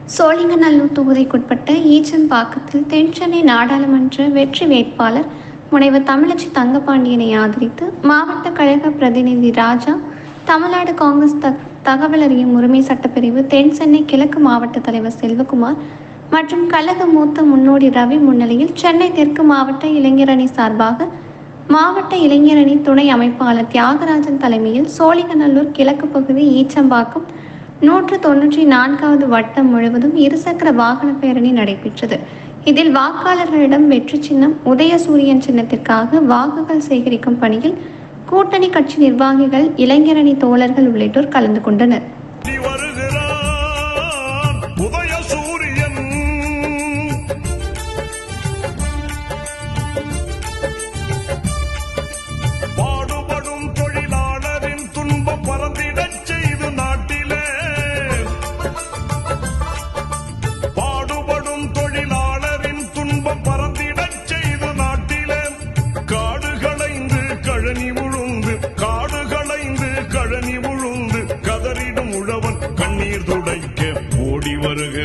சோழிங்கநல்லூர் தொகுதிக்குட்பட்ட ஈச்சம்பாக்கத்தில் தென்சென்னை நாடாளுமன்ற வெற்றி வேட்பாளர் முனைவர் தமிழச்சி தங்கபாண்டியனை ஆதரித்து மாவட்ட கழக பிரதிநிதி ராஜா, தமிழ்நாடு காங்கிரஸ் தகவல் அறியும் உரிமை சட்டப்பிரிவு தென்சென்னை கிழக்கு மாவட்ட தலைவர் செல்வகுமார் மற்றும் கழக மூத்த முன்னோடி ரவி முன்னிலையில் சென்னை தெற்கு மாவட்ட இளைஞரணி சார்பாக மாவட்ட இளைஞரணி துணை அமைப்பாளர் தியாகராஜன் தலைமையில் சோழிங்கநல்லூர் கிழக்கு பகுதி ஈச்சம்பாக்கம் 194வது வட்டம் முழுவதும் இருசக்கர வாகன பேரணி நடைபெற்றது. இதில் வாக்காளர்களிடம் வெற்றி சின்னம் உதயசூரியன் சின்னத்திற்காக வாக்குகள் சேகரிக்கும் பணியில் கூட்டணி கட்சி நிர்வாகிகள், இளைஞரணி தோழர்கள் உள்ளிட்டோர் கலந்து கொண்டனர். கழனி உழுந்து கதறிடும் உழவன் கண்ணீர் துடைக்க ஓடி வருக